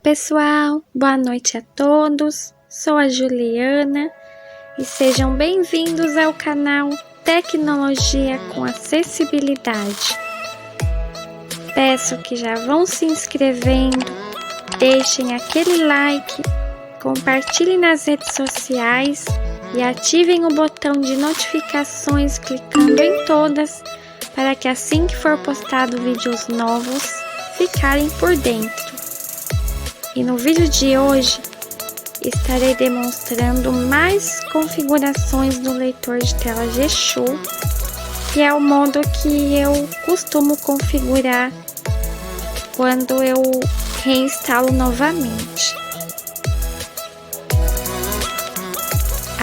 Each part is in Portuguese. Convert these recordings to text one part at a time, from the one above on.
pessoal, boa noite a todos, sou a Juliana e sejam bem-vindos ao canal Tecnologia com Acessibilidade. Peço que já vão se inscrevendo, deixem aquele like, compartilhem nas redes sociais e ativem o botão de notificações clicando em todas para que assim que for postado vídeos novos, ficarem por dentro. E no vídeo de hoje, estarei demonstrando mais configurações do leitor de tela G-Show, que é o modo que eu costumo configurar quando eu reinstalo novamente.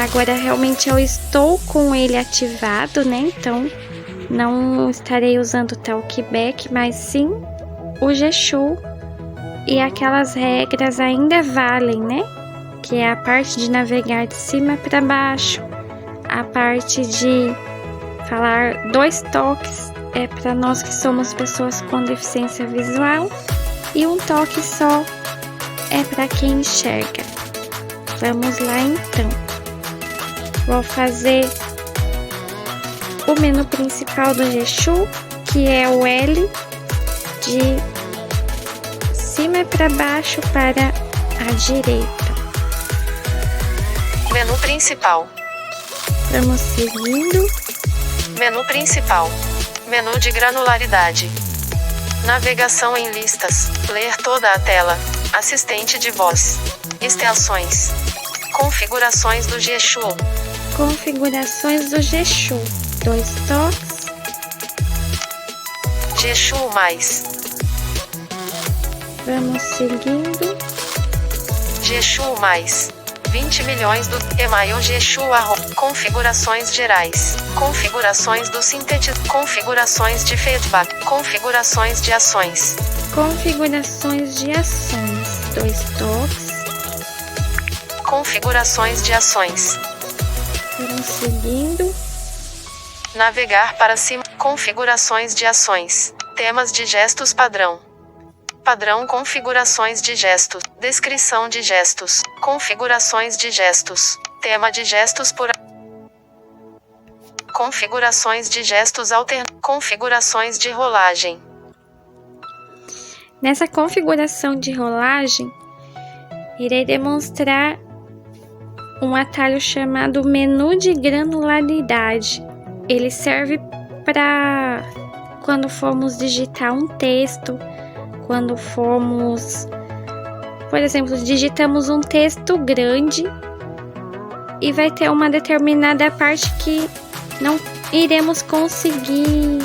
Agora realmente eu estou com ele ativado, né? Então não estarei usando o Talkback, mas sim o G-Show. E aquelas regras ainda valem, né? Que é a parte de navegar de cima para baixo, a parte de falar 2 toques é para nós que somos pessoas com deficiência visual e 1 toque só é para quem enxerga. Vamos lá então. Vou fazer o menu principal do G-Show, que é o L de cima para baixo para a direita. Menu principal. Vamos seguindo. Menu principal. Menu de granularidade. Navegação em listas. Ler toda a tela. Assistente de voz. Extensões. Configurações do G-Show. Configurações do G-Show. 2 toques. G-Show mais. Vamos seguindo. G-Show mais. 20 milhões do email G-Show. Configurações gerais. Configurações do sintetizador. Configurações de feedback. Configurações de ações. Configurações de ações. 2 toques. Configurações de ações. Vamos seguindo. Navegar para cima. Configurações de ações. Temas de gestos padrão. Padrão configurações de gestos. Descrição de gestos. Configurações de gestos. Tema de gestos por configurações de gestos configurações de rolagem. Nessa configuração de rolagem, irei demonstrar um atalho chamado menu de granularidade. Ele serve para quando formos digitar um texto, quando formos, por exemplo, digitamos um texto grande e vai ter uma determinada parte que não iremos conseguir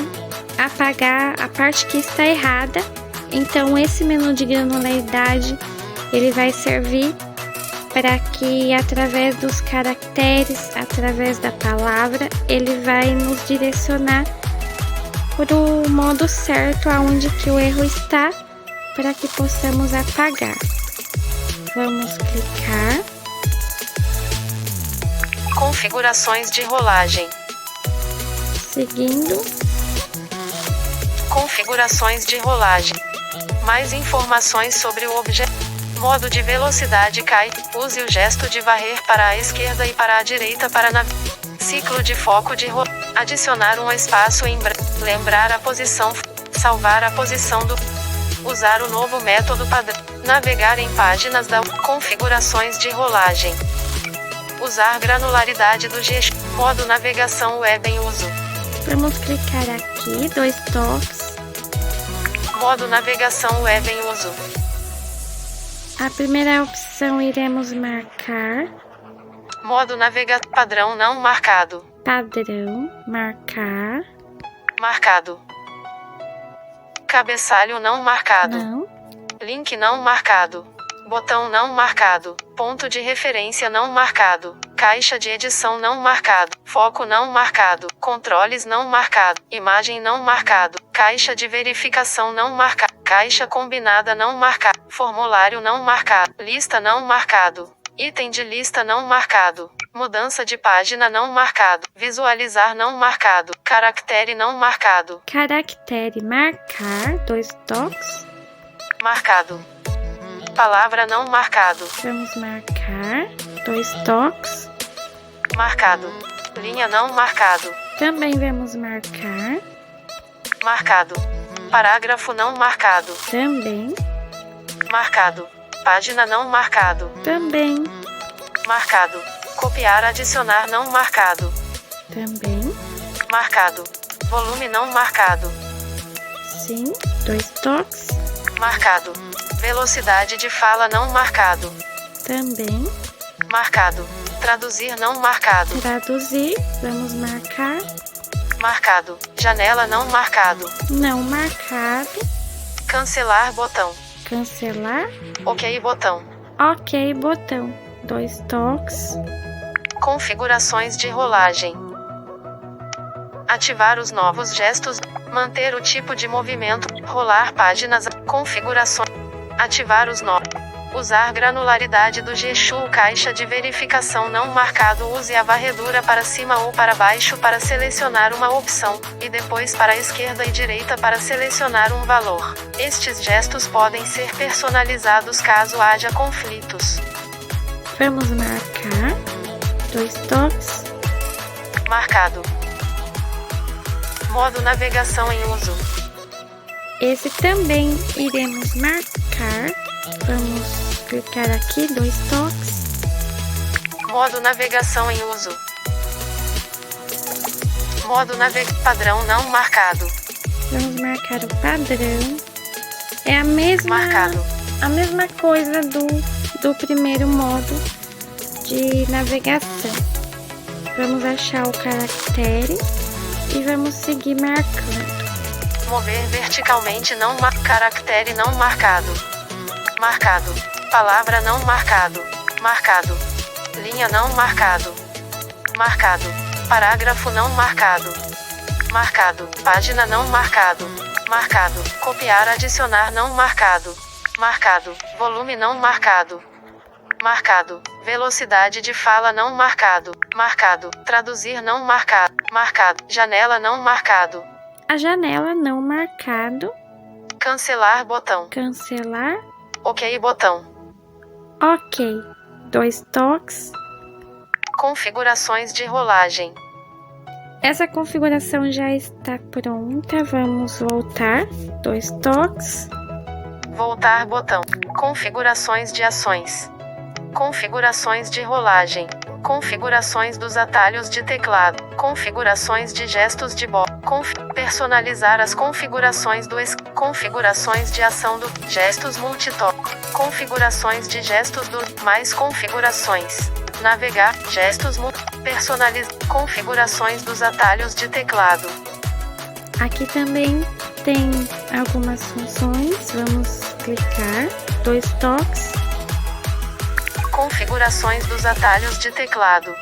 apagar a parte que está errada. Então esse menu de granularidade ele vai servir para que através dos caracteres, através da palavra, ele vai nos direcionar para o modo certo aonde que o erro está, para que possamos apagar. Vamos clicar. Configurações de rolagem. Seguindo. Configurações de rolagem. Mais informações sobre o objeto. Modo de velocidade cai. Use o gesto de varrer para a esquerda e para a direita para ciclo de foco de adicionar um espaço em lembrar a posição. Salvar a posição do. Usar o novo método padrão. Navegar em páginas da configurações de rolagem. Usar granularidade do G. Modo navegação web em uso. Vamos clicar aqui, 2 toques. Modo navegação web em uso. A primeira opção iremos marcar. Modo navegação padrão não marcado. Padrão, marcar. Marcado. Cabeçalho não marcado. Não. Link não marcado. Botão não marcado. Ponto de referência não marcado. Caixa de edição não marcado. Foco não marcado. Controles não marcado. Imagem não marcado. Caixa de verificação não marcado. Caixa combinada não marcado. Formulário não marcado. Lista não marcado. Item de lista não marcado. Mudança de página não marcado. Visualizar não marcado. Caractere não marcado. Caractere marcar, 2 toques. Marcado. Palavra não marcado. Vamos marcar 2 toques. Marcado. Linha não marcado. Também vamos marcar. Marcado. Parágrafo não marcado. Também. Marcado. Página não marcado. Também. Marcado. Copiar, adicionar não marcado. Também. Marcado. Volume não marcado. Sim. 2 toques. Marcado. Velocidade de fala não marcado. Também. Marcado. Traduzir não marcado. Traduzir. Vamos marcar. Marcado. Janela não marcado. Não marcado. Cancelar botão. Cancelar. OK botão. OK botão. 2 toques. Configurações de rolagem. Ativar os novos gestos. Manter o tipo de movimento. Rolar páginas. Configurações. Ativar os novos. Usar granularidade do G-Show. Caixa de verificação não marcado. Use a varredura para cima ou para baixo para selecionar uma opção, e depois para a esquerda e direita para selecionar um valor. Estes gestos podem ser personalizados caso haja conflitos. Vamos marcar 2 toques. Marcado. Modo navegação em uso. Esse também iremos marcar. Vamos clicar aqui, 2 toques. Modo navegação em uso. Modo padrão não marcado. Vamos marcar o padrão. É a mesma coisa do primeiro modo de navegação. Vamos achar o caractere e vamos seguir marcando. Mover verticalmente não caractere não marcado. Marcado. Palavra não marcado. Marcado. Linha não marcado. Marcado. Parágrafo não marcado. Marcado. Página não marcado. Marcado. Copiar, adicionar não marcado. Marcado. Volume não marcado. Marcado. Velocidade de fala não marcado. Marcado. Traduzir não marcado. Marcado. Janela não marcado. A janela não marcado. Cancelar botão. Cancelar. OK botão. OK. 2 toques. Configurações de rolagem. Essa configuração já está pronta. Vamos voltar. 2 toques. Voltar botão. Configurações de ações. Configurações de rolagem. Configurações dos atalhos de teclado. Configurações de gestos de bola. Personalizar as configurações configurações de ação do gestos multitoque. Configurações de gestos do mais configurações. Navegar, gestos personalizar. Configurações dos atalhos de teclado. Aqui também tem algumas funções. Vamos clicar. 2 toques. Configurações dos atalhos de teclado.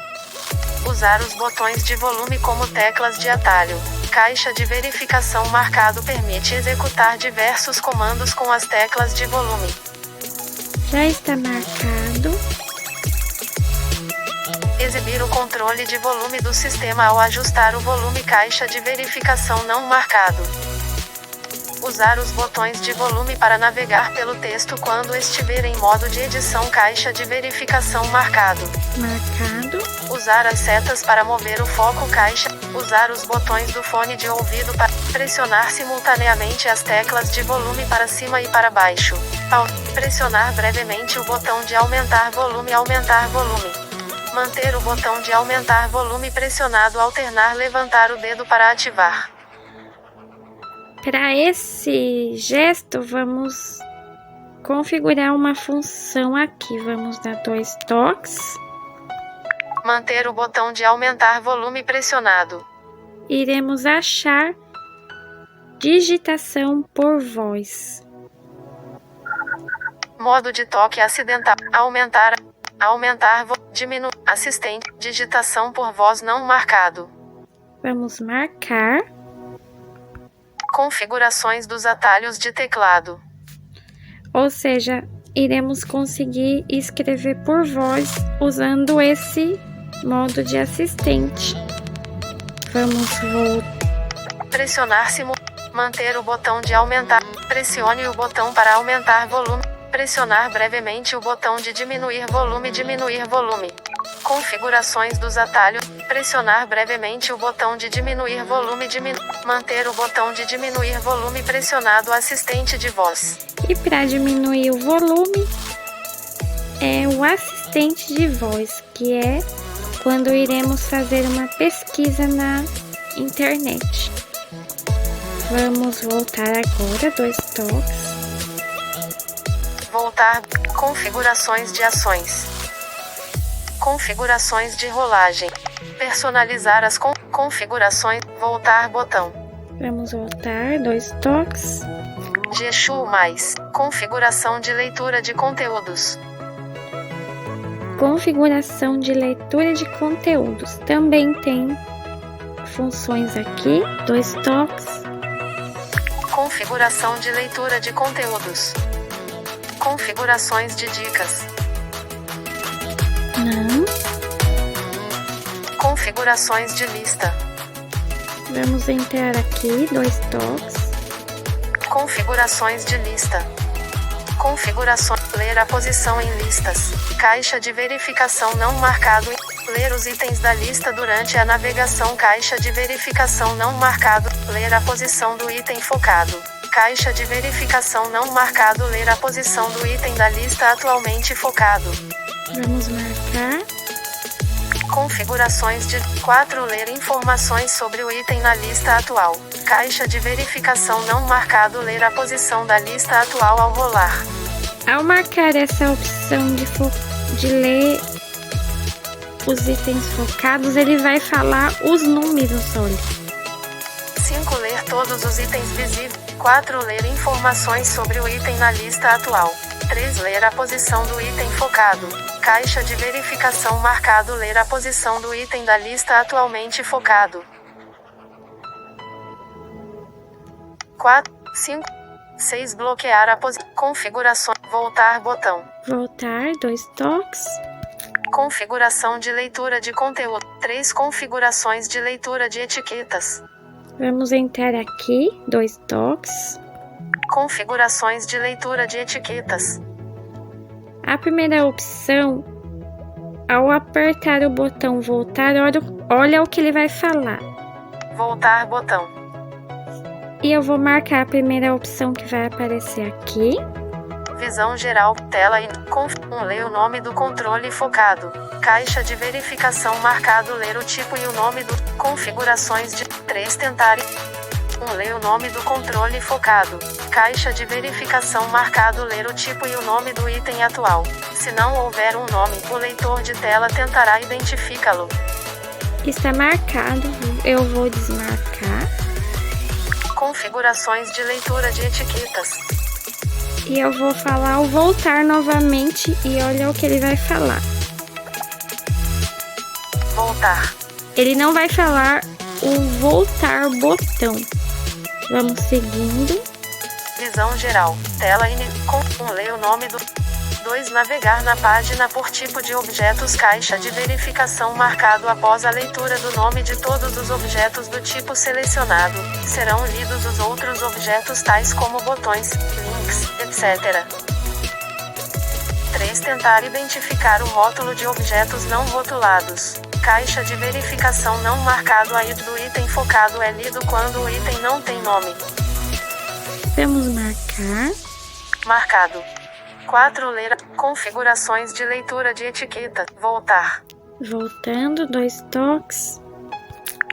Usar os botões de volume como teclas de atalho. Caixa de verificação marcado permite executar diversos comandos com as teclas de volume. Já está marcado. Exibir o controle de volume do sistema ao ajustar o volume. Caixa de verificação não marcado. Usar os botões de volume para navegar pelo texto quando estiver em modo de edição. Caixa de verificação marcado. Marcado. Usar as setas para mover o foco. Caixa. Usar os botões do fone de ouvido para pressionar simultaneamente as teclas de volume para cima e para baixo. Pressionar brevemente o botão de aumentar volume. Aumentar volume. Manter o botão de aumentar volume pressionado. Alternar. Levantar o dedo para ativar. Para esse gesto, vamos configurar uma função aqui. Vamos dar 2 toques. Manter o botão de aumentar volume pressionado. Iremos achar digitação por voz. Modo de toque acidental. Aumentar, diminuir, assistente, digitação por voz não marcado. Vamos marcar. Configurações dos atalhos de teclado. Ou seja, iremos conseguir escrever por voz usando esse modo de assistente. Vamos voltar. Pressionar manter o botão de aumentar. Pressione o botão para aumentar volume. Pressionar brevemente o botão de diminuir volume. Configurações dos atalhos. Pressionar brevemente o botão de diminuir volume. Manter o botão de diminuir volume pressionado. Assistente de voz. E para diminuir o volume, é o assistente de voz, que é quando iremos fazer uma pesquisa na internet. Vamos voltar agora, 2 toques. Voltar. Configurações de ações. Configurações de rolagem. Personalizar as configurações. Voltar botão. Vamos voltar, 2 toques. Geshu mais. Configuração de leitura de conteúdos. Configuração de leitura de conteúdos. Também tem funções aqui, 2 toques. Configuração de leitura de conteúdos. Configurações de dicas. Não. Configurações de lista. Vamos entrar aqui, 2 toques. Configurações de lista. Configurações. Ler a posição em listas. Caixa de verificação não marcado. Ler os itens da lista durante a navegação. Caixa de verificação não marcado. Ler a posição do item focado. Caixa de verificação não marcado. Ler a posição do item da lista atualmente focado. Vamos marcar. Configurações de 4. Ler informações sobre o item na lista atual. Caixa de verificação não marcado. Ler a posição da lista atual ao rolar. Ao marcar essa opção de ler os itens focados, ele vai falar os números, olha. 5. Ler todos os itens visíveis. 4. Ler informações sobre o item na lista atual. 3. Ler a posição do item focado. Caixa de verificação marcado. Ler a posição do item da lista atualmente focado. 4, 5, 6. Bloquear a posição. Configuração. Voltar botão. Voltar, 2 toques. Configuração de leitura de conteúdo. 3. Configurações de leitura de etiquetas. Vamos entrar aqui, 2 toques. Configurações de leitura de etiquetas. A primeira opção, ao apertar o botão voltar, olha o que ele vai falar. Voltar botão. E eu vou marcar a primeira opção que vai aparecer aqui. Visão geral, tela e ler o nome do controle focado. Caixa de verificação marcado. Ler o tipo e o nome do. Configurações de 3. Tentar. Ler o nome do controle focado. Caixa de verificação marcado. Ler o tipo e o nome do item atual. Se não houver um nome, o leitor de tela tentará identificá-lo. Está marcado, eu vou desmarcar. Configurações de leitura de etiquetas. E eu vou falar o voltar novamente e olha o que ele vai falar. Voltar. Ele não vai falar o voltar botão. Vamos seguindo. Visão geral. Tela e ler o nome do. 2. Navegar na página por tipo de objetos. Caixa de verificação marcado. Após a leitura do nome de todos os objetos do tipo selecionado, serão lidos os outros objetos tais como botões, links, etc. 3. Tentar identificar o rótulo de objetos não rotulados. Caixa de verificação não marcado. A id do item focado é lido quando o item não tem nome. Vamos marcar. Marcado. 4. Ler configurações de leitura de etiqueta. Voltar. Voltando, 2 toques.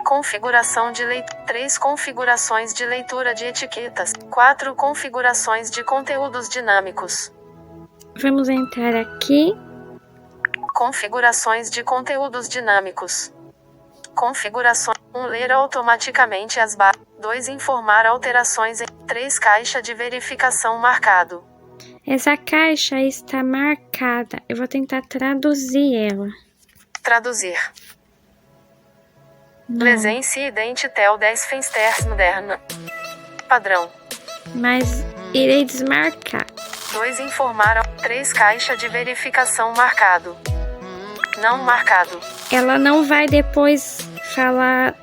Configuração de leitura. 3. Configurações de leitura de etiquetas. 4. Configurações de conteúdos dinâmicos. Vamos entrar aqui. Configurações de conteúdos dinâmicos. Configurações. 1. Ler automaticamente as barras. 2. Informar alterações em. 3. Caixa de verificação marcado. Essa caixa está marcada. Eu vou tentar traduzir ela. Traduzir. Não. Presença identitel 10 fensters moderna. Padrão. Mas irei desmarcar. 2. Informar. 3. Caixa de verificação marcado. Não marcado. Ela não vai depois falar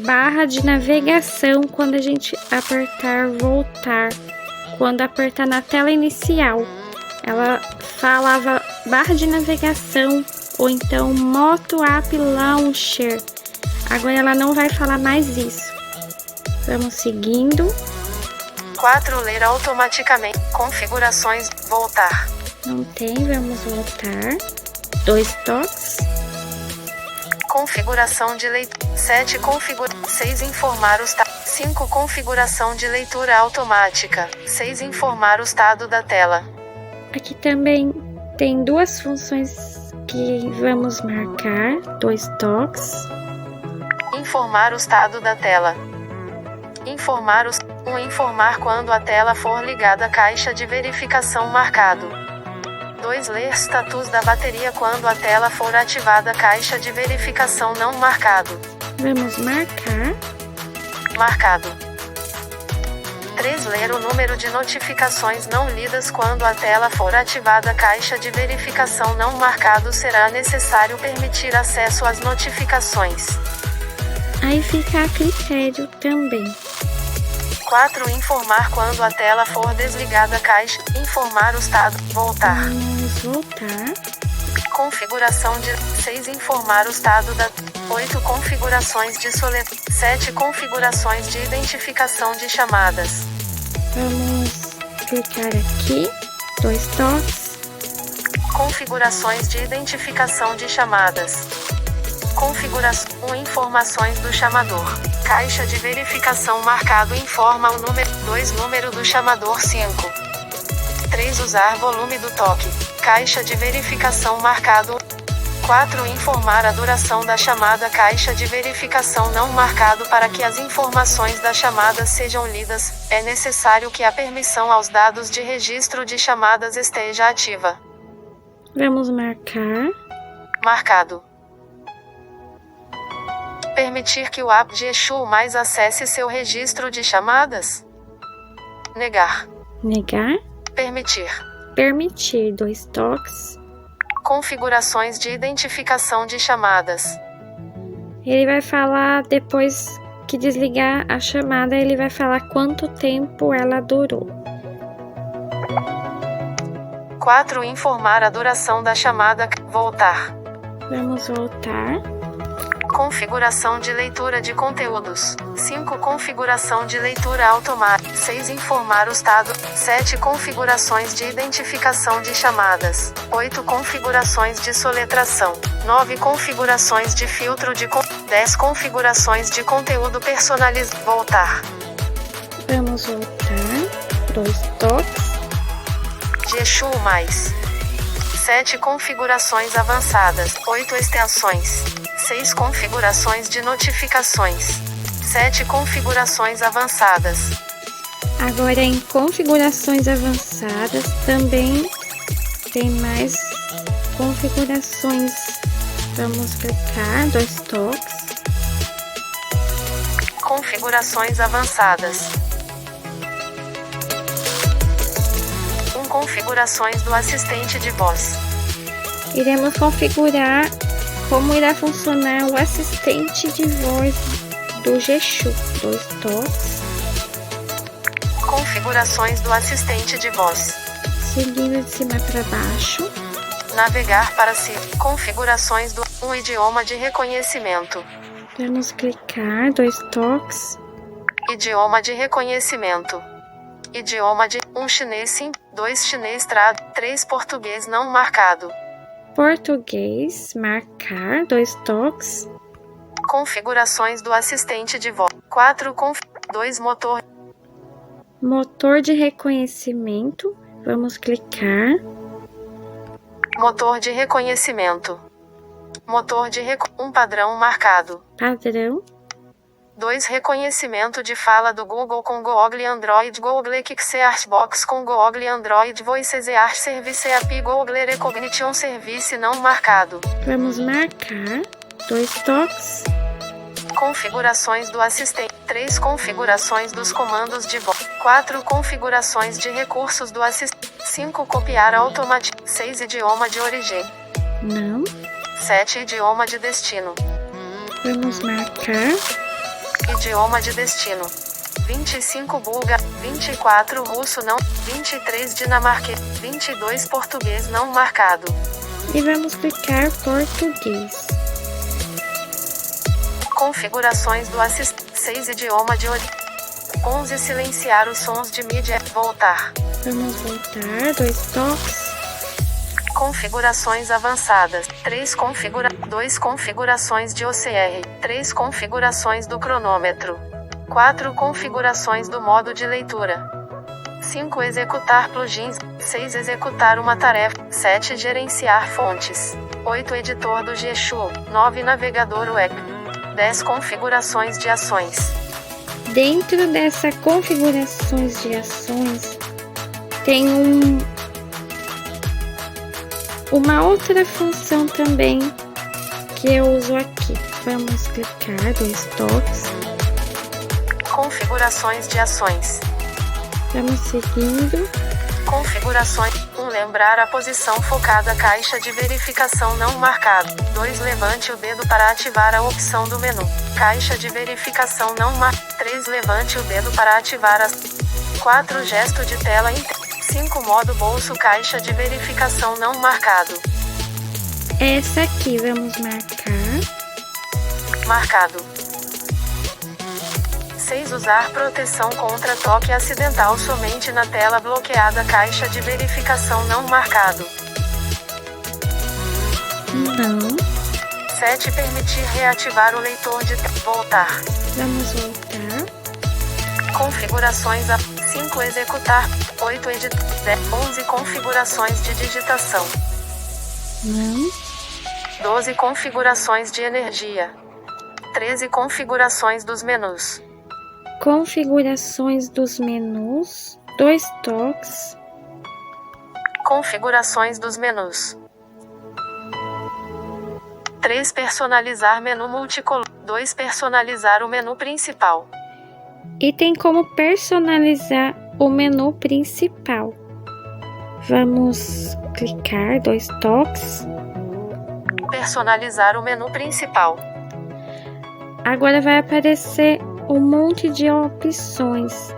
barra de navegação quando a gente apertar voltar. Quando apertar na tela inicial. ela falava barra de navegação ou então Moto App Launcher. Agora ela não vai falar mais isso. Vamos seguindo. 4. Ler automaticamente. Configurações. Voltar. Não tem, vamos voltar. 2 toques. Configuração de leitura. 7. 6. Informar o estado. 5. Configuração de leitura automática. 6. Informar o estado da tela. Aqui também tem 2 funções que vamos marcar. 2 toques. Informar o estado da tela. Informar os 1. Informar quando a tela for ligada. Caixa de verificação marcado. 2. Ler status da bateria quando a tela for ativada. Caixa de verificação não marcado. Vamos marcar. Marcado. 3. Ler o número de notificações não lidas quando a tela for ativada. Caixa de verificação não marcado. Será necessário permitir acesso às notificações. Aí fica a critério também. 4. Informar quando a tela for desligada. Caixa. Informar o estado. Voltar. Vamos voltar. Configuração de 6. Informar o estado da 8. Configurações de soletra. 7. Configurações de identificação de chamadas. Vamos clicar aqui. 2 toques. Configurações de identificação de chamadas. Configuração 1. Informações do chamador. Caixa de verificação marcado informa o número. 2. Número do chamador. 5. 3. Usar volume do toque. Caixa de verificação marcado. 4. Informar a duração da chamada. Caixa de verificação não marcado. Para que as informações da chamada sejam lidas, é necessário que a permissão aos dados de registro de chamadas esteja ativa. Vamos marcar. Marcado. Permitir que o app de Exu mais acesse seu registro de chamadas. Negar. Negar. Permitir. Permitir. 2 toques. Configurações de identificação de chamadas. Ele vai falar depois que desligar a chamada, ele vai falar quanto tempo ela durou. 4. Informar a duração da chamada. Voltar. Vamos voltar. Configuração de leitura de conteúdos. 5. Configuração de leitura automática. 6. Informar o estado. 7. Configurações de identificação de chamadas. 8. Configurações de soletração. 9. Configurações de filtro de 10. Configurações de conteúdo personalizado. Voltar. Vamos voltar. 2 toques. De Exu mais. 7. Configurações avançadas. 8. Extensões. 6. Configurações de notificações. 7. Configurações avançadas. Agora em configurações avançadas também tem mais configurações. Vamos clicar. 2 toques. Configurações avançadas. 1. Configurações do assistente de voz. Iremos configurar como irá funcionar o assistente de voz do Exu. 2 toques. Configurações do assistente de voz. Seguindo de cima para baixo. Navegar para si. Configurações do idioma de reconhecimento. Vamos clicar. 2 toques. Idioma de reconhecimento. Idioma de 1. Chinês sim. 2. Chinês trad. 3. Português não marcado. Português, marcar, 2 toques. Configurações do assistente de voz. 4. 2. Motor. Motor de reconhecimento, vamos clicar. Motor de reconhecimento. Motor de um padrão marcado. Padrão. 2. Reconhecimento de fala do Google com Google Android Google Pixel Artbox com Google Android Voices e Art Service API Google Recognition Service não marcado. Vamos marcar. 2 toques. Configurações do assistente. 3. Configurações dos comandos de voz. 4. Configurações de recursos do assistente. 5. Copiar automático. 6. Idioma de origem. Não. 7. Idioma de destino. Vamos marcar. Idioma de destino. 25 búlgaro, 24 russo não, 23 dinamarquês, 22 português não marcado. E vamos clicar português. Configurações do assistente, 6 idioma de origem. 11 silenciar os sons de mídia, voltar. Vamos voltar, 2 toques. Configurações avançadas, 2 configurações de OCR, 3 configurações do cronômetro, 4 configurações do modo de leitura, 5 executar plugins, 6 executar uma tarefa, 7 gerenciar fontes, 8 editor do Geshu, 9 navegador web, 10 configurações de ações. Dentro dessa configurações de ações, tem uma outra função também que eu uso aqui. Vamos clicar, 2 toques. Configurações de ações. Vamos seguindo. Configurações. 1. Lembrar a posição focada, caixa de verificação não marcado. 2. Levante o dedo para ativar a opção do menu. Caixa de verificação não marcado. 3. Levante o dedo para ativar as. 4. Gesto de tela inteira. 5. Modo bolso, caixa de verificação não marcado. Essa aqui vamos marcar. Marcado. 6. Usar proteção contra toque acidental somente na tela bloqueada, caixa de verificação não marcado. Não. 7. Permitir reativar o leitor de voltar. Vamos voltar. Configurações 5. Executar. 8. Editar. 11. Configurações de digitação. Não. 12. Configurações de energia. 13. Configurações dos menus. Configurações dos menus. 2 toques. Configurações dos menus. 3. Personalizar menu multicolor. 2. Personalizar o menu principal. E tem como personalizar o menu principal. Vamos clicar, 2 toques. Personalizar o menu principal. Agora vai aparecer um monte de opções.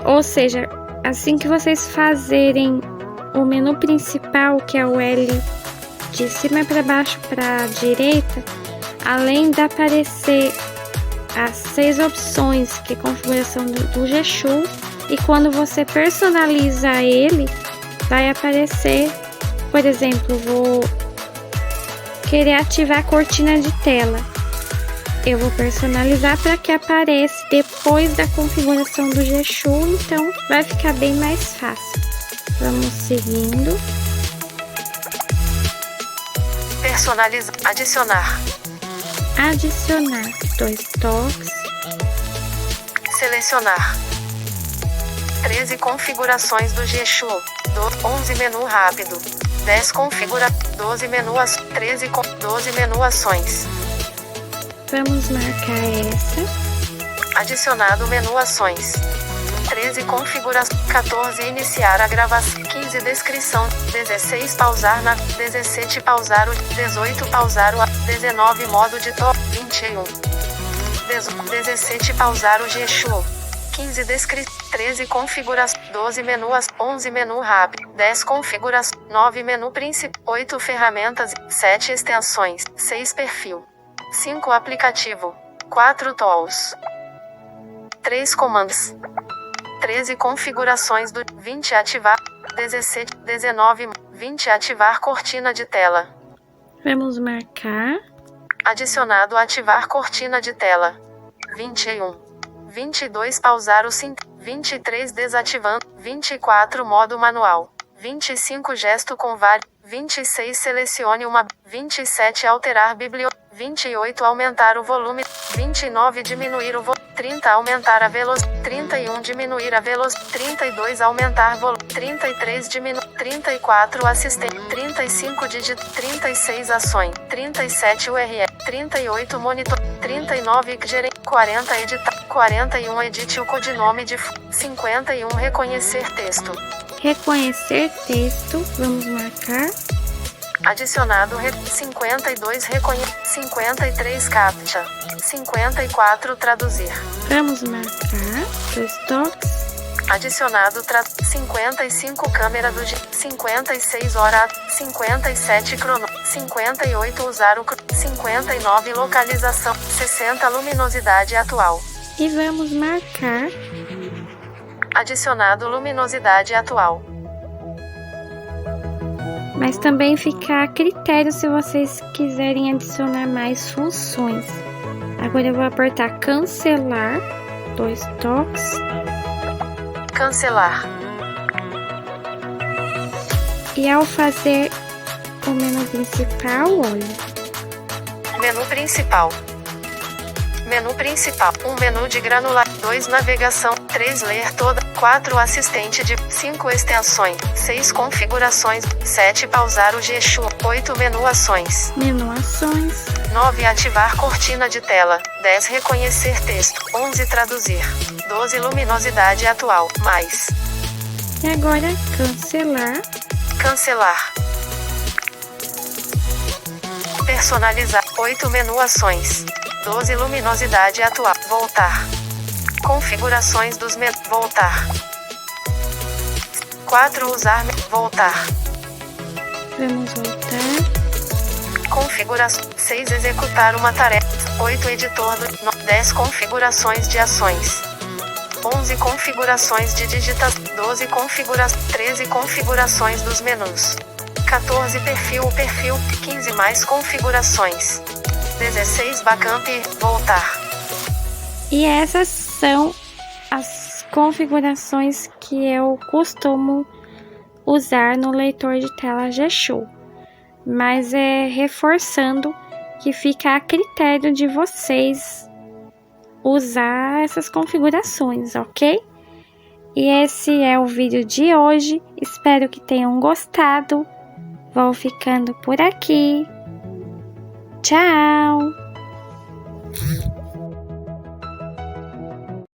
Ou seja, assim que vocês fazerem o menu principal, que é o L de cima para baixo para a direita, além de aparecer as 6 opções, que é a configuração do Geshu, e quando você personaliza ele, vai aparecer, por exemplo, vou querer ativar a cortina de tela. Eu vou personalizar para que apareça depois da configuração do Geshu, então vai ficar bem mais fácil. Vamos seguindo. Personalizar, adicionar. Adicionar, 2 toques. Selecionar. 13 configurações do Geshu. 11 menu rápido. 10 configura. 12 menu 13 com 12 menu ações. Vamos marcar essa. Adicionado menu ações. 13 configuração. 14 iniciar a gravação. 15 descrição. 16 pausar na. 17 pausar o. 18 pausar o. 19 modo de top. 21. 17 pausar o Geshu. 15 descrição. 13 configuração. 12 menu 11 menu rápido. 10 configuração. 9 menu principal. 8 ferramentas. 7 extensões. 6 perfil. 5 aplicativo. 4 tools. 3 comandos. 13 configurações do 20 ativar. 17, 19, 20 ativar cortina de tela. Vamos marcar. Adicionado ativar cortina de tela. 21. 22 pausar o sim. 23 desativando. 24 modo manual. 25 gesto com vários. 26 selecione uma. 27 alterar biblioteca. 28 aumentar o volume. 29 diminuir o volume. 30 aumentar a velocidade. 31 diminuir a velocidade. 32 aumentar volume. 33 diminuir. 34 assistente. 35 digit. 36 ações. 37 URL. 38 monitor. 39 gerente. 40 editar. 41 edite o codinome de 51 reconhecer texto. Reconhecer texto. Vamos marcar. Adicionado 52 reconhecer. 53 captcha. 54 traduzir. Vamos marcar 2 toques. Adicionado 55 câmera do dia. 56 hora. 57 crono. 58 usar o 59 localização. 60 luminosidade atual. E vamos marcar. Adicionado luminosidade atual. Mas também fica a critério se vocês quiserem adicionar mais funções. Agora eu vou apertar cancelar, 2 toques. Cancelar. E ao fazer o menu principal, olha. Menu principal. Menu principal. 1 menu de granular. 2 navegação. 3 ler toda. 4 assistente de. 5 extensões. 6 configurações. 7 pausar o G-Show. 8 menu ações. Menu ações. 9 ativar cortina de tela. 10 reconhecer texto. 11 traduzir. 12 luminosidade atual. Mais. E agora cancelar. Cancelar. Personalizar. 8 menu ações. 12 luminosidade atual. Voltar. Configurações dos menus. Voltar. 4 usar. Voltar. Vamos voltar. Configuração. 6 executar uma tarefa. 8 editor. 10 configurações de ações. 11 configurações de digitação. 12 configurações. 13 configurações dos menus. 14 perfil. 15 mais configurações. 16 backup e voltar. E essas são as configurações que eu costumo usar no leitor de tela G-Show. Mas é reforçando que fica a critério de vocês usar essas configurações, ok? E esse é o vídeo de hoje. Espero que tenham gostado. Vou ficando por aqui. Tchau!